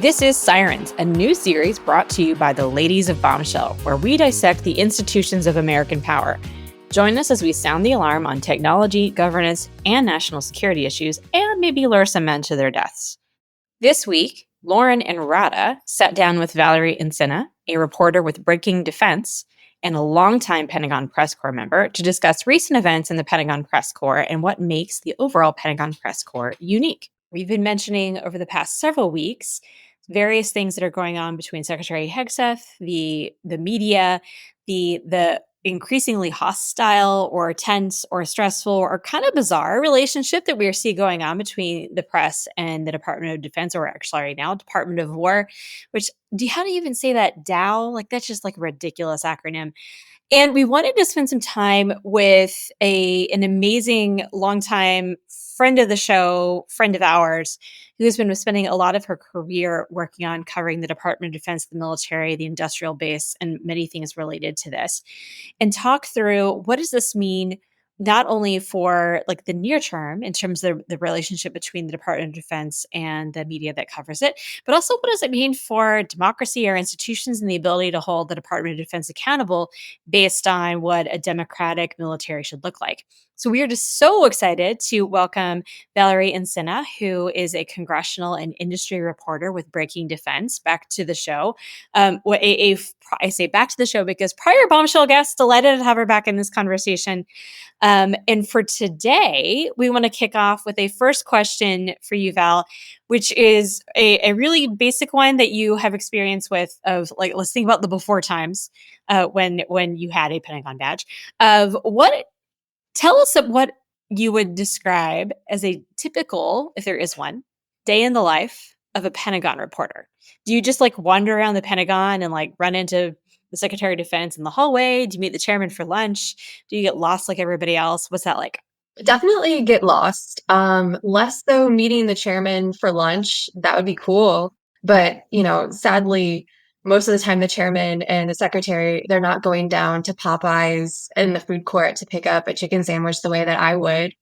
This is Sirens, a new series brought to you by the Ladies of Bombshell, where we dissect the institutions of American power. Join us as we sound the alarm on technology, governance, and national security issues, and maybe lure some men to their deaths. This week, Lauren and Rada sat down with Valerie Insinna, a reporter with Breaking Defense, and a longtime Pentagon Press Corps member, to discuss recent events in the Pentagon Press Corps and what makes the overall Pentagon Press Corps unique. We've been mentioning over the past several weeks various things that are going on between Secretary Hegseth, the media, the increasingly hostile or tense or stressful or kind of bizarre relationship that we are seeing going on between the press and the Department of Defense, or actually now Department of War, which how do you even say that? DOW? Like, that's just like a ridiculous acronym. And we wanted to spend some time with an amazing longtime friend of the show, friend of ours, who has been spending a lot of her career working on covering the Department of Defense, the military, the industrial base, and many things related to this, and talk through what does this mean not only for like the near term in terms of the relationship between the Department of Defense and the media that covers it, but also what does it mean for democracy, our institutions, and the ability to hold the Department of Defense accountable based on what a democratic military should look like. So we are just so excited to welcome Valerie Insinna, who is a congressional and industry reporter with Breaking Defense, back to the show. I say back to the show because prior Bombshell guest, delighted to have her back in this conversation. And for today, we want to kick off with a first question for you, Val, which is a really basic one that you have experience with. Of like, let's think about the before times when you had a Pentagon badge. Tell us what you would describe as a typical, if there is one, day in the life of a Pentagon reporter. Do you just like wander around the Pentagon and like run into the Secretary of Defense in the hallway? Do you meet the chairman for lunch? Do you get lost like everybody else? What's that like? Definitely get lost. Less though meeting the chairman for lunch. That would be cool. But, sadly, most of the time the chairman and the secretary, they're not going down to Popeyes in the food court to pick up a chicken sandwich the way that I would.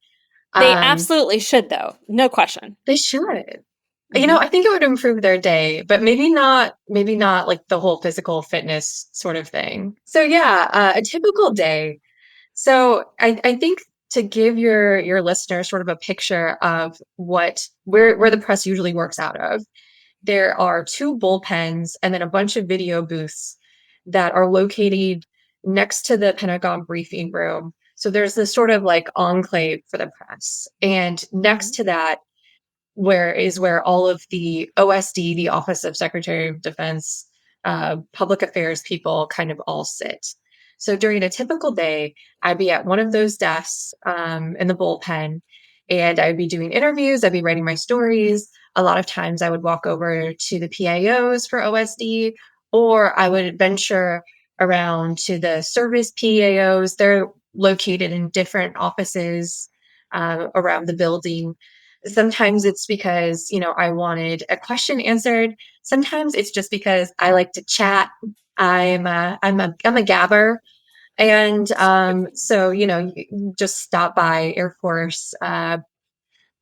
They Um, absolutely should, though. No question. they should. Hmm. I think it would improve their day, but maybe not like the whole physical fitness sort of thing. So yeah, a typical day. So I think to give your listeners sort of a picture of where the press usually works out of, there are two bullpens and then a bunch of video booths that are located next to the Pentagon briefing room. So there's this sort of like enclave for the press. And next to that where all of the OSD, the Office of Secretary of Defense, public affairs people kind of all sit. So during a typical day, I'd be at one of those desks in the bullpen, and I'd be doing interviews. I'd be writing my stories. A lot of times I would walk over to the PAOs for OSD, or I would venture around to the service PAOs. They're located in different offices around the building. Sometimes it's because, I wanted a question answered. Sometimes it's just because I like to chat. I'm a gabber. And so, just stop by Air Force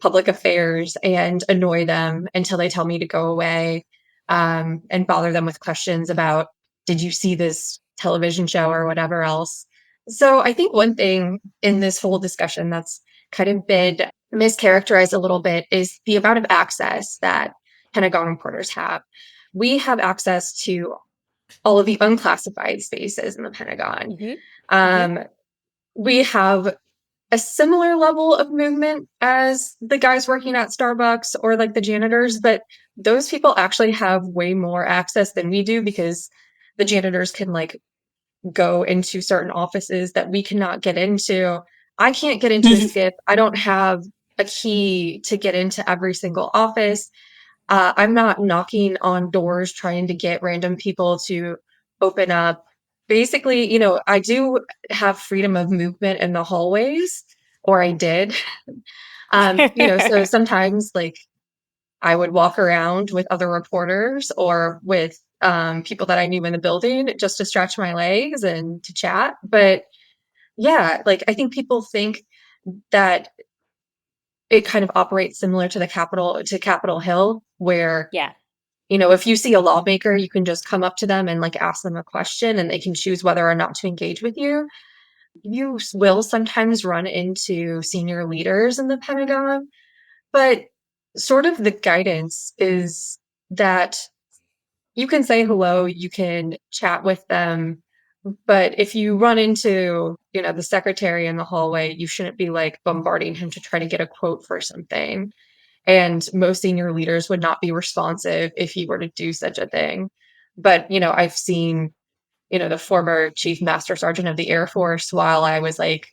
public affairs and annoy them until they tell me to go away, and bother them with questions about, did you see this television show or whatever else? So I think one thing in this whole discussion that's kind of been mischaracterized a little bit is the amount of access that Pentagon reporters have. We have access to all of the unclassified spaces in the Pentagon. Hmm. Hmm. Um, we have a similar level of movement as the guys working at Starbucks or like the janitors, but those people actually have way more access than we do because the janitors can like go into certain offices that we cannot get into. I can't get into a skip. I don't have a key to get into every single office. I'm not knocking on doors trying to get random people to open up. Basically, I do have freedom of movement in the hallways, or I did. So sometimes like I would walk around with other reporters or with people that I knew in the building just to stretch my legs and to chat. But yeah, like I think people think that it kind of operates similar to Capitol Hill, where Yeah. if you see a lawmaker, you can just come up to them and like ask them a question and they can choose whether or not to engage with you. You will sometimes run into senior leaders in the Pentagon, but sort of the guidance is that you can say hello, you can chat with them, but if you run into, the secretary in the hallway, you shouldn't be like bombarding him to try to get a quote for something. And most senior leaders would not be responsive if you were to do such a thing. But, I've seen, the former Chief Master Sergeant of the Air Force while I was like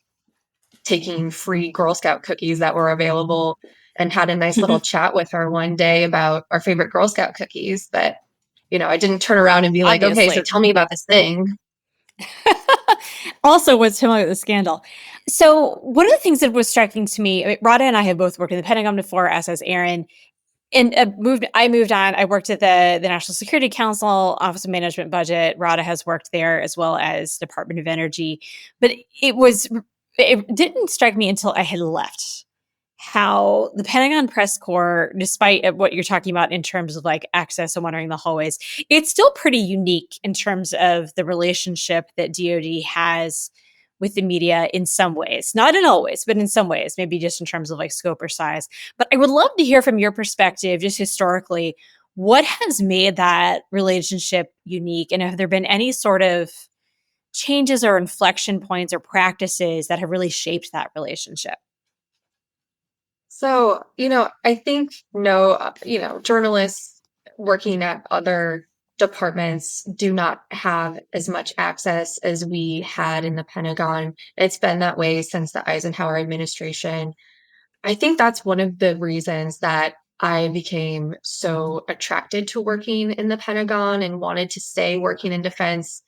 taking free Girl Scout cookies that were available and had a nice little chat with her one day about our favorite Girl Scout cookies. But, I didn't turn around and be like, okay, so Obviously. tell me about this thing. Also, what's similar to the scandal. So, one of the things that was striking to me, I mean, Rada and I have both worked in the Pentagon before, as has Aaron. And I moved on. I worked at the National Security Council, Office of Management Budget. Rada has worked there as well as Department of Energy. But it didn't strike me until I had left how the Pentagon press corps, despite what you're talking about in terms of like access and wandering the hallways, it's still pretty unique in terms of the relationship that DoD has with the media in some ways, not in all ways, but in some ways, maybe just in terms of like scope or size. But I would love to hear from your perspective, just historically, what has made that relationship unique? And have there been any sort of changes or inflection points or practices that have really shaped that relationship? So, I think no, journalists working at other departments do not have as much access as we had in the Pentagon. It's been that way since the Eisenhower administration. I think that's one of the reasons that I became so attracted to working in the Pentagon and wanted to stay working in defense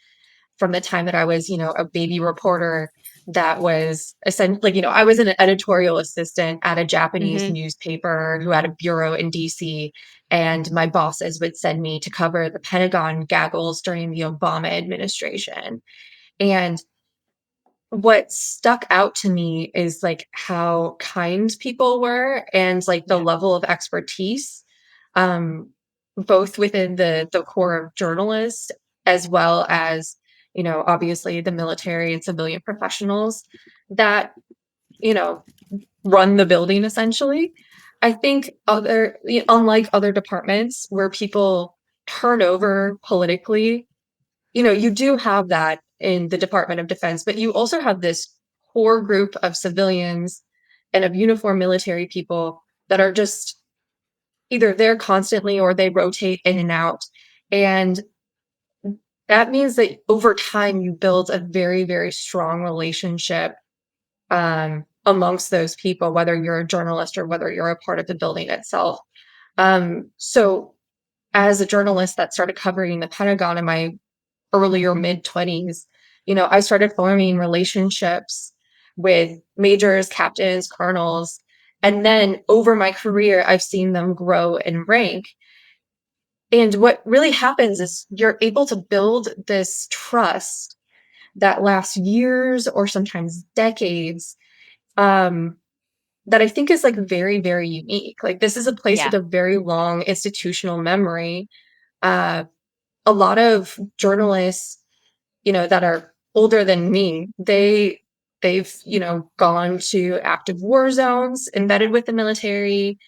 from the time that I was, a baby reporter that was essentially, like, I was an editorial assistant at a Japanese Hmm. newspaper who had a bureau in DC. And my bosses would send me to cover the Pentagon gaggles during the Obama administration. And what stuck out to me is like how kind people were and like the Yeah. level of expertise, um, both within the core of journalists as well as, obviously the military and civilian professionals that, you know, run the building essentially. I think unlike other departments where people turn over politically, you do have that in the Department of Defense, but you also have this core group of civilians and of uniformed military people that are just either there constantly or they rotate in and out. And that means that over time you build a very, very strong relationship amongst those people, whether you're a journalist or whether you're a part of the building itself. So as a journalist that started covering the Pentagon in my earlier mid 20s, I started forming relationships with majors, captains, colonels. And then over my career, I've seen them grow in rank. And what really happens is you're able to build this trust that lasts years or sometimes decades, um, that I think is like very, very unique. Like, this is a place with Yeah. a very long institutional memory. Uh, a lot of journalists, that are older than me, they've, gone to active war zones embedded with the military.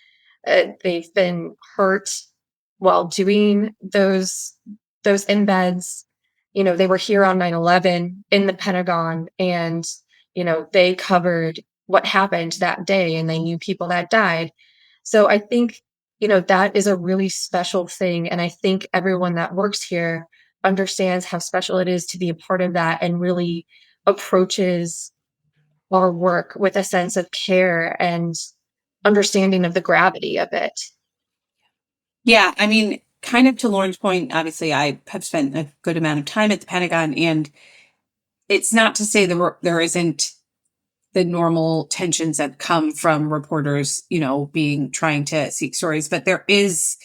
They've been hurt while doing those embeds. They were here on 9/11 in the Pentagon, and they covered what happened that day, and they knew people that died. So I think that is a really special thing, and I think everyone that works here understands how special it is to be a part of that and really approaches our work with a sense of care and understanding of the gravity of it. Yeah, I mean, kind of to Lauren's point, obviously, I have spent a good amount of time at the Pentagon, and it's not to say there isn't the normal tensions that come from reporters, being trying to seek stories, but there is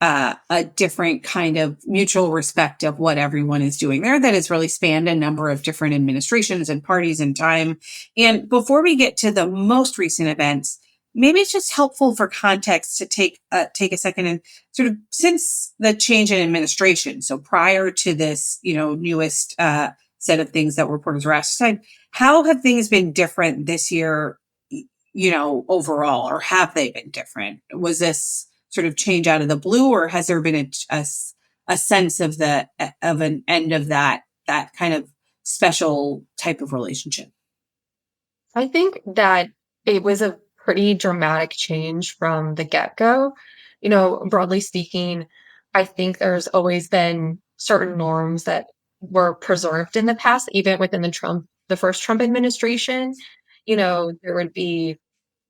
a different kind of mutual respect of what everyone is doing there that has really spanned a number of different administrations and parties and time. And before we get to the most recent events, maybe it's just helpful for context to take a second and sort of, since the change in administration, so prior to this, newest set of things that reporters were asked to sign, how have things been different this year, overall, or have they been different? Was this sort of change out of the blue, or has there been a sense of an end of that kind of special type of relationship? I think that it was a pretty dramatic change from the get-go. Broadly speaking, I think there's always been certain norms that were preserved in the past, even within the first Trump administration. There would be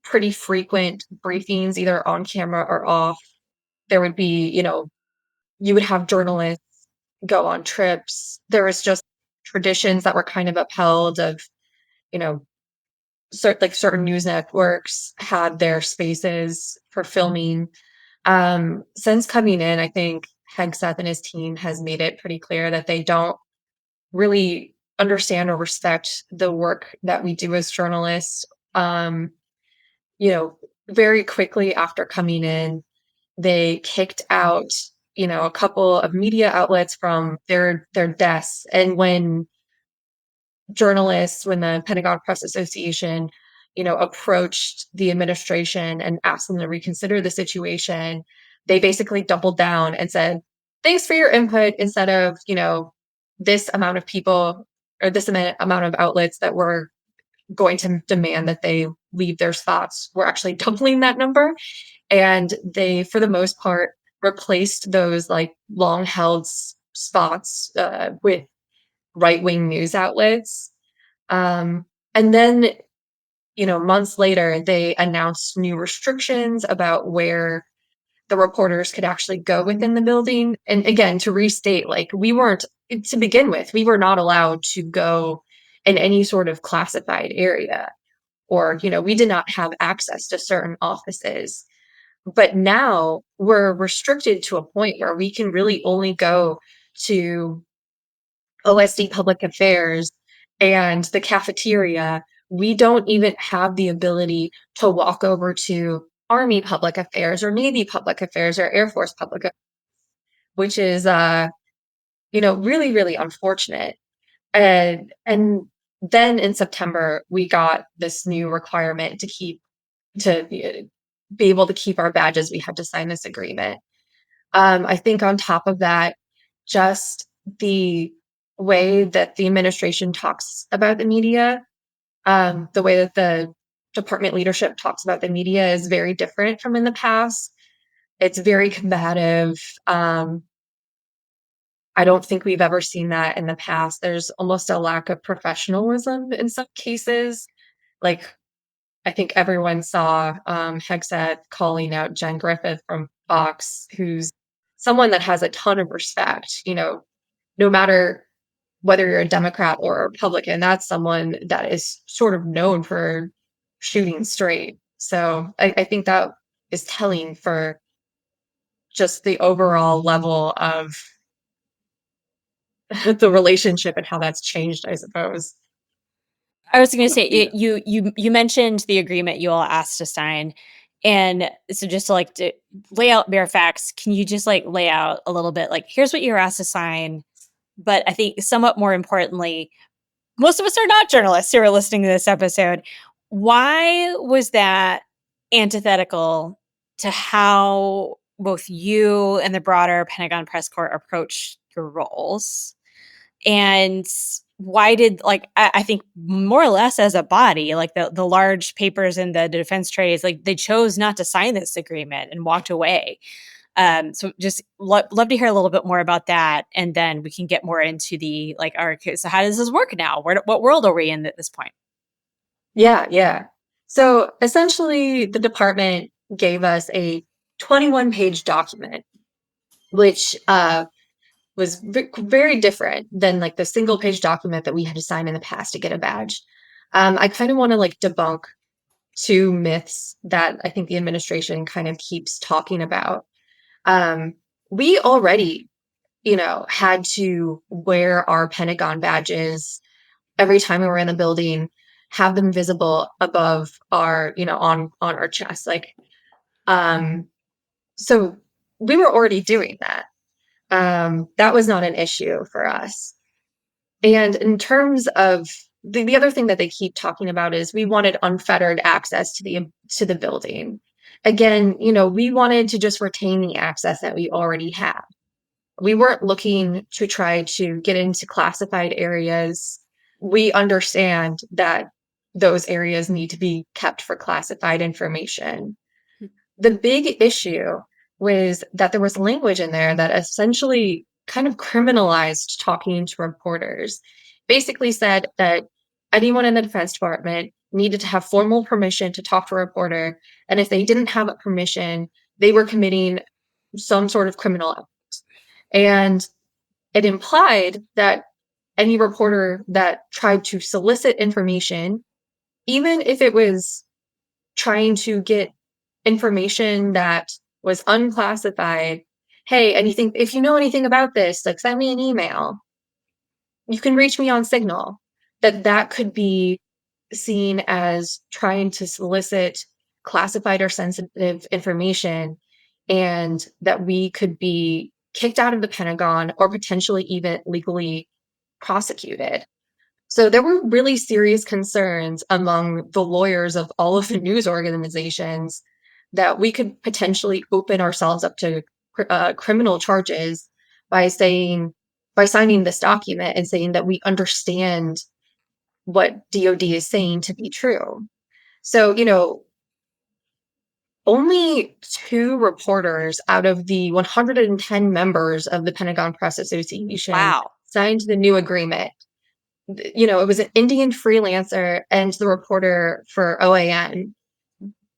pretty frequent briefings, either on camera or off. There would be, you would have journalists go on trips. There was just traditions that were kind of upheld of, you know, certain news networks had their spaces for filming. Since coming in, I think Hegseth and his team has made it pretty clear that they don't really understand or respect the work that we do as journalists. Um, you know, very quickly after coming in, they kicked out, a couple of media outlets from their desks. And when the Pentagon Press Association, approached the administration and asked them to reconsider the situation, they basically doubled down and said, "Thanks for your input," instead of, this amount of people or this amount of outlets that were going to demand that they leave their spots. We're actually doubling that number. And they, for the most part, replaced those like long held spots with right wing news outlets. And then, months later, they announced new restrictions about where the reporters could actually go within the building. And again, to restate, like to begin with, we were not allowed to go in any sort of classified area, or, we did not have access to certain offices. But now we're restricted to a point where we can really only go to OSD Public Affairs and the cafeteria. We don't even have the ability to walk over to Army Public Affairs or Navy Public Affairs or Air Force Public Affairs, which is, really, really unfortunate. And then in September, we got this new requirement to be able to keep our badges. We had to sign this agreement. I think on top of that, just the way that the administration talks about the media, the way that the department leadership talks about the media is very different from in the past. It's very combative. I don't think we've ever seen that in the past. There's almost a lack of professionalism in some cases. Like, I think everyone saw Hegseth calling out Jen Griffith from Fox, who's someone that has a ton of respect, no matter whether you're a Democrat or a Republican, that's someone that is sort of known for shooting straight. So I think that is telling for just the overall level of the relationship and how that's changed, I suppose. I was going to say you mentioned the agreement you all asked to sign, and so just to lay out bare facts, can you just lay out a little bit here's what you're asked to sign, but I think somewhat more importantly, most of us are not journalists who are listening to this episode. Why was that antithetical to how both you and the broader Pentagon press corps approach your roles? And why did I think more or less as a body, the large papers in the defense trays, they chose not to sign this agreement and walked away. So just love to hear a little bit more about that, and then we can get more into the so how does this work now? What world are we in at this point? Yeah, yeah. So essentially, the department gave us a 21-page document, which was very different than the single page document that we had to sign in the past to get a badge. I kind of want to debunk two myths that I think the administration kind of keeps talking about. We already, had to wear our Pentagon badges every time we were in the building. have them visible above our, on our chest. So we were already doing that. That was not an issue for us. And in terms of the other thing that they keep talking about is we wanted unfettered access to the building. Again, we wanted to just retain the access that we already have. We weren't looking to try to get into classified areas. We understand that those areas need to be kept for classified information. The big issue was that there was language in there that essentially kind of criminalized talking to reporters. Basically said that anyone in the Defense Department needed to have formal permission to talk to a reporter, and if they didn't have that permission, they were committing some sort of criminal act. And it implied that any reporter that tried to solicit information, even if it was trying to get information that was unclassified, hey, anything, if you know anything about this, like send me an email. You can reach me on Signal. That could be seen as trying to solicit classified or sensitive information, and that we could be kicked out of the Pentagon or potentially even legally prosecuted. So there were really serious concerns among the lawyers of all of the news organizations that we could potentially open ourselves up to criminal charges by signing this document and saying that we understand what DOD is saying to be true. So, only 2 reporters out of the 110 members of the Pentagon Press Association Wow. signed the new agreement. It was an Indian freelancer and the reporter for OAN.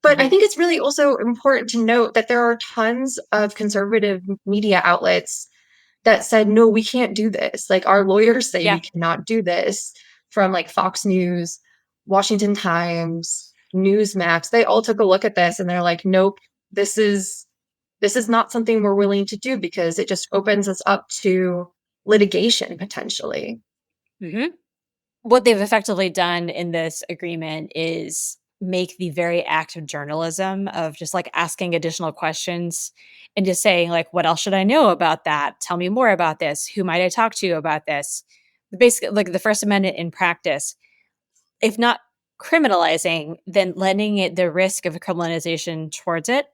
But I think it's really also important to note that there are tons of conservative media outlets that said, no, we can't do this. Like our lawyers say we cannot do this, from like Fox News, Washington Times, Newsmax. They all took a look at this and they're like, nope, this is not something we're willing to do because it just opens us up to litigation potentially. Mm-hmm. What they've effectively done in this agreement is make the very act of journalism of just like asking additional questions and just saying like, what else should I know about that? Tell me more about this. Who might I talk to about this? Basically, like the First Amendment in practice, if not criminalizing, then lending it the risk of a criminalization towards it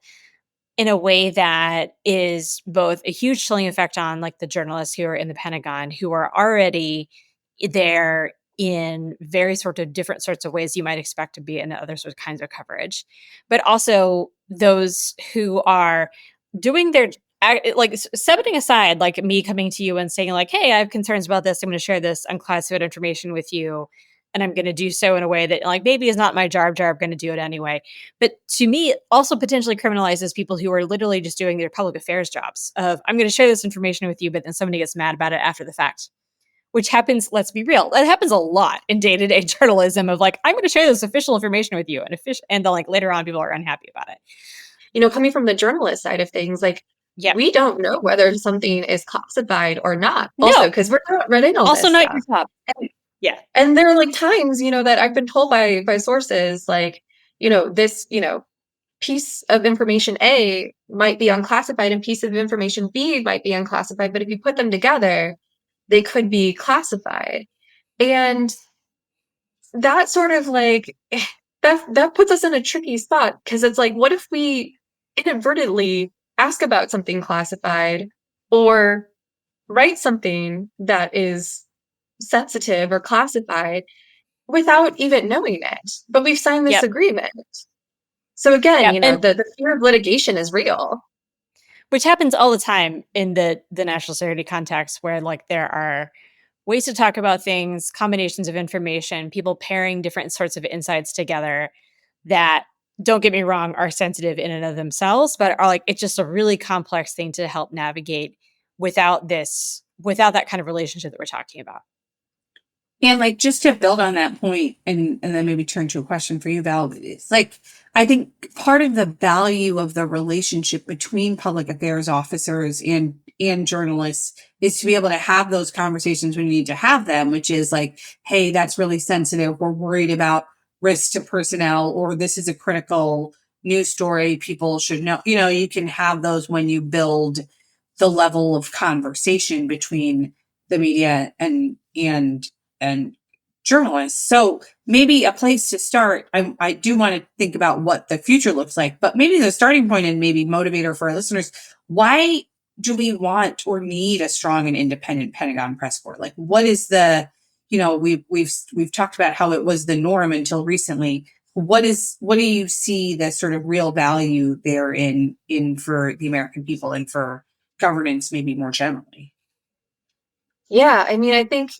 in a way that is both a huge chilling effect on like the journalists who are in the Pentagon, who are already there in very sort of different sorts of ways you might expect to be in other sorts of kinds of coverage, but also those who are doing their like setting aside like me coming to you and saying like, hey, I have concerns about this, I'm going to share this unclassified information with you, and I'm going to do so in a way that like maybe is not my job, going to do it anyway. But to me, it also potentially criminalizes people who are literally just doing their public affairs jobs of I'm going to share this information with you, but then somebody gets mad about it after the fact, which happens, let's be real, that happens a lot in day-to-day journalism of like, I'm going to share this official information with you, and then like later on people are unhappy about it. Coming from the journalist side of things, like we don't know whether something is classified or not. Also, because we're not reading all also this not stuff. your job. And there are like times, that I've been told by sources like, this, piece of information A might be unclassified and piece of information B might be unclassified, but if you put them together, they could be classified. And that sort of like that puts us in a tricky spot, because it's like, what if we inadvertently ask about something classified or write something that is sensitive or classified without even knowing it, but we've signed this agreement. So again, the fear of litigation is real. Which happens all the time in the national security context, where like there are ways to talk about things, combinations of information, people pairing different sorts of insights together that, don't get me wrong, are sensitive in and of themselves, but are like, it's just a really complex thing to help navigate without that kind of relationship that we're talking about. And like just to build on that point and then maybe turn to a question for you, Val, it's like I think part of the value of the relationship between public affairs officers and journalists is to be able to have those conversations when you need to have them, which is like, hey, that's really sensitive. We're worried about risk to personnel, or this is a critical news story. People should know, you can have those when you build the level of conversation between the media and journalists. So maybe a place to start, I do want to think about what the future looks like, but maybe the starting point and maybe motivator for our listeners, why do we want or need a strong and independent Pentagon press corps? Like what is the, we've talked about how it was the norm until recently. What do you see the sort of real value there in for the American people and for governance maybe more generally? Yeah, I mean, I think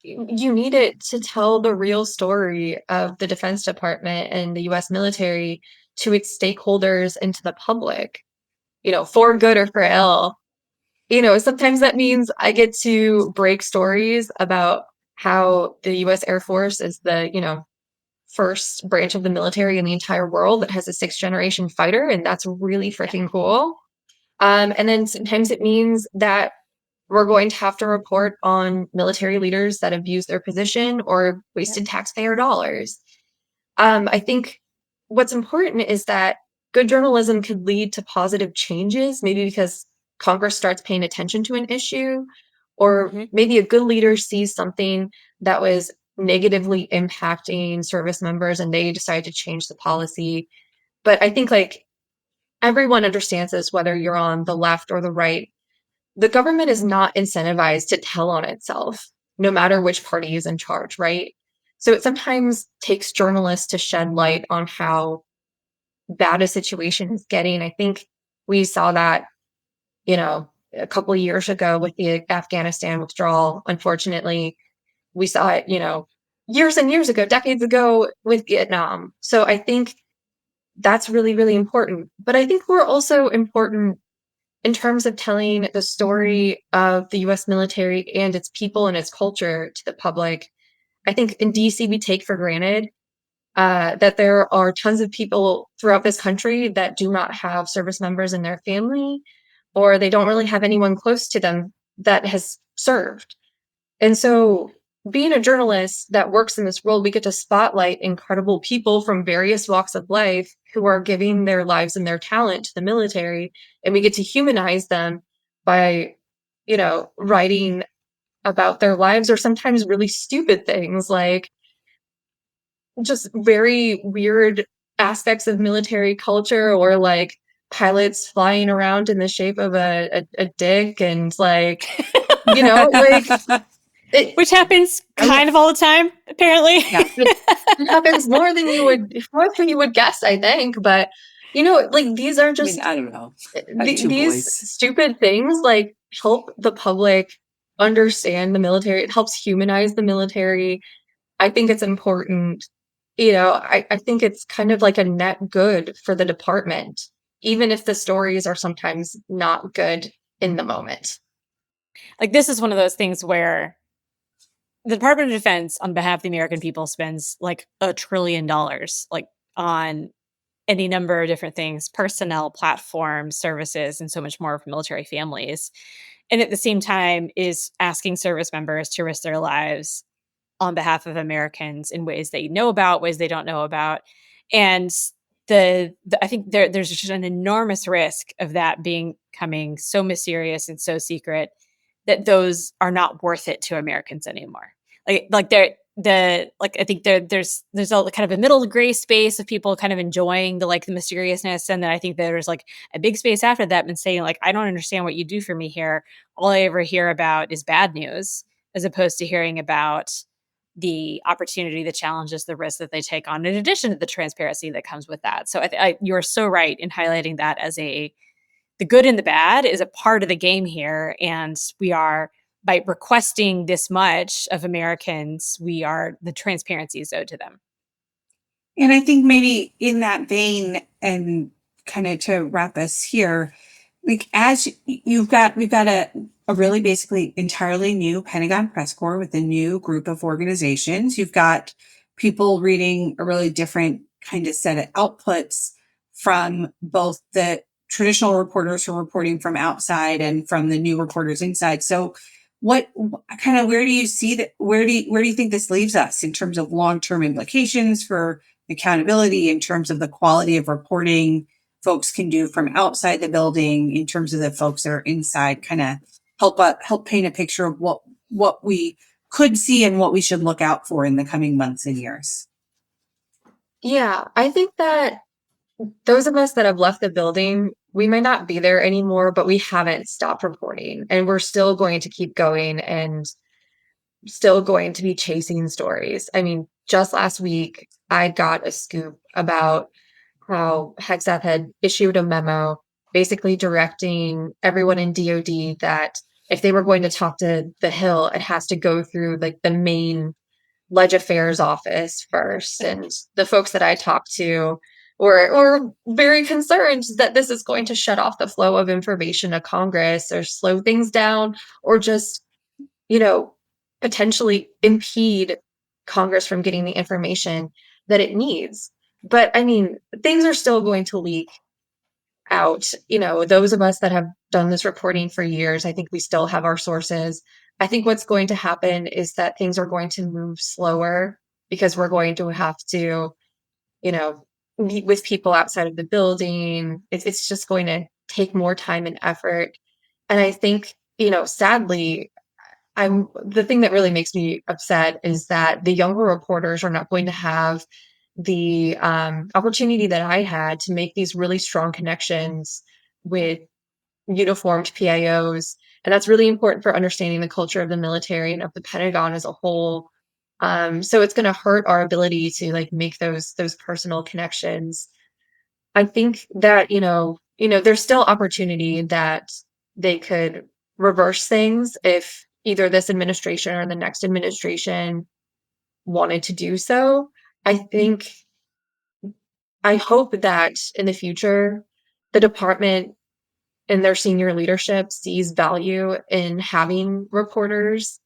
you need it to tell the real story of the Defense Department and the US military to its stakeholders and to the public, for good or for ill. Sometimes that means I get to break stories about how the US Air Force is the, first branch of the military in the entire world that has a sixth generation fighter, and that's really freaking cool. And then sometimes it means that we're going to have to report on military leaders that abused their position or wasted taxpayer dollars. I think what's important is that good journalism could lead to positive changes, maybe because Congress starts paying attention to an issue, or maybe a good leader sees something that was negatively impacting service members and they decide to change the policy. But I think like everyone understands this, whether you're on the left or the right. The government is not incentivized to tell on itself, no matter which party is in charge, right? So it sometimes takes journalists to shed light on how bad a situation is getting. I think we saw that, a couple of years ago with the Afghanistan withdrawal. Unfortunately, we saw it, years and years ago, decades ago with Vietnam. So I think that's really, really important. But I think we're also important in terms of telling the story of the US military and its people and its culture to the public. I think in DC, we take for granted that there are tons of people throughout this country that do not have service members in their family, or they don't really have anyone close to them that has served. And so, being a journalist that works in this world, we get to spotlight incredible people from various walks of life who are giving their lives and their talent to the military. And we get to humanize them by, writing about their lives or sometimes really stupid things like just very weird aspects of military culture or like pilots flying around in the shape of a dick and like, like Which happens kind of all the time, apparently. Yeah. It happens more than you would guess, I think. But like these are just I don't know. these stupid things like help the public understand the military. It helps humanize the military. I think it's important. I think it's kind of like a net good for the department, even if the stories are sometimes not good in the moment. Like this is one of those things where the Department of Defense, on behalf of the American people, spends like $1 trillion, like on any number of different things, personnel, platforms, services, and so much more for military families. And at the same time is asking service members to risk their lives on behalf of Americans in ways they know about, ways they don't know about. And I think there's just an enormous risk of that becoming so mysterious and so secret that those are not worth it to Americans anymore. I think there's a kind of a middle gray space of people kind of enjoying the mysteriousness, and then I think there's like a big space after that and saying like, I don't understand what you do for me here. All I ever hear about is bad news, as opposed to hearing about the opportunity, the challenges, the risks that they take on, in addition to the transparency that comes with that. So you're so right in highlighting that as the good and the bad is a part of the game here. And we are, by requesting this much of Americans, the transparency is owed to them. And I think maybe in that vein, and kind of to wrap us here, like we've got a really basically entirely new Pentagon press corps with a new group of organizations. You've got people reading a really different kind of set of outputs from both the traditional reporters who are reporting from outside and from the new reporters inside. So what kind of, where do you see that? Where do you think this leaves us in terms of long-term implications for accountability, in terms of the quality of reporting folks can do from outside the building, in terms of the folks that are inside, kind of help paint a picture of what we could see and what we should look out for in the coming months and years? Yeah, I think that those of us that have left the building, we might not be there anymore, but we haven't stopped reporting, and we're still going to keep going and still going to be chasing stories. I mean, just last week, I got a scoop about how Hegseth had issued a memo basically directing everyone in DoD that if they were going to talk to the Hill, it has to go through like the main Leg Affairs office first. And the folks that I talked to were very concerned that this is going to shut off the flow of information to Congress or slow things down or just, you know, potentially impede Congress from getting the information that it needs. But I mean, things are still going to leak out. You know, those of us that have done this reporting for years, I think we still have our sources. I think what's going to happen is that things are going to move slower because we're going to have to, you know, meet with people outside of the building. It's just going to take more time and effort. And I think, you know, sadly, the thing that really makes me upset is that the younger reporters are not going to have the opportunity that I had to make these really strong connections with uniformed PIOs. And that's really important for understanding the culture of the military and of the Pentagon as a whole. So it's going to hurt our ability to like make those personal connections. I think that, there's still opportunity that they could reverse things if either this administration or the next administration wanted to do so. I hope that in the future, the department and their senior leadership sees value in having reporters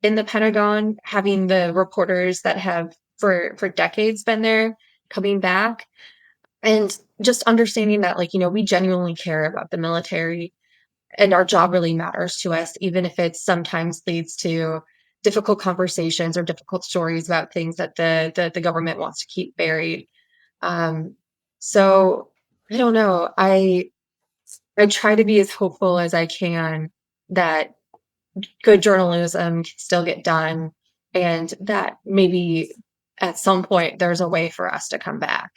in the Pentagon, having the reporters that have for decades been there coming back, and just understanding that, like, we genuinely care about the military and our job really matters to us, even if it sometimes leads to difficult conversations or difficult stories about things that the government wants to keep buried. So I don't know. I try to be as hopeful as I can that good journalism can still get done and that maybe at some point there's a way for us to come back.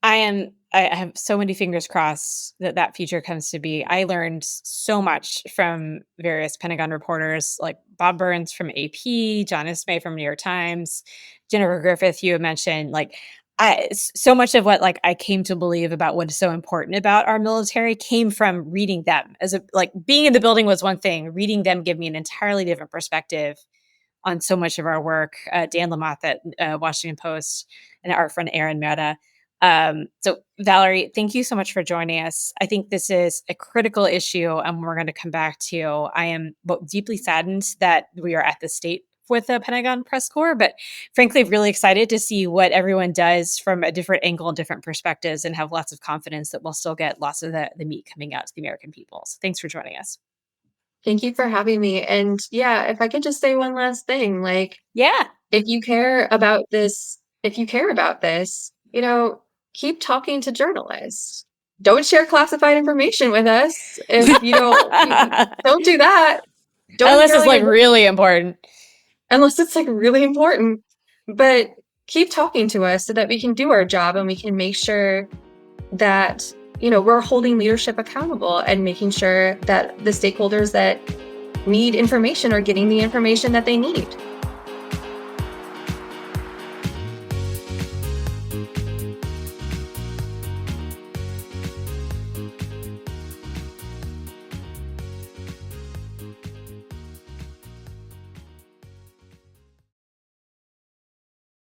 I have so many fingers crossed that future comes to be. I learned so much from various Pentagon reporters like Bob Burns from AP, John Ismay from New York Times, Jennifer Griffith, you had mentioned. So much of what I came to believe about what is so important about our military came from reading them. Being in the building was one thing. Reading them gave me an entirely different perspective on so much of our work. Dan Lamott at Washington Post and our friend Aaron Mehta. So Valerie, thank you so much for joining us. I think this is a critical issue and we're going to come back to. I am deeply saddened that we are at this state with the Pentagon press corps, but frankly, really excited to see what everyone does from a different angle and different perspectives and have lots of confidence that we'll still get lots of the meat coming out to the American people. So thanks for joining us. Thank you for having me. And yeah, if I could just say one last thing, if you care about this, keep talking to journalists. Don't share classified information with us. If you don't do that. Unless it's really important. Unless it's really important. But keep talking to us so that we can do our job and we can make sure that, we're holding leadership accountable and making sure that the stakeholders that need information are getting the information that they need.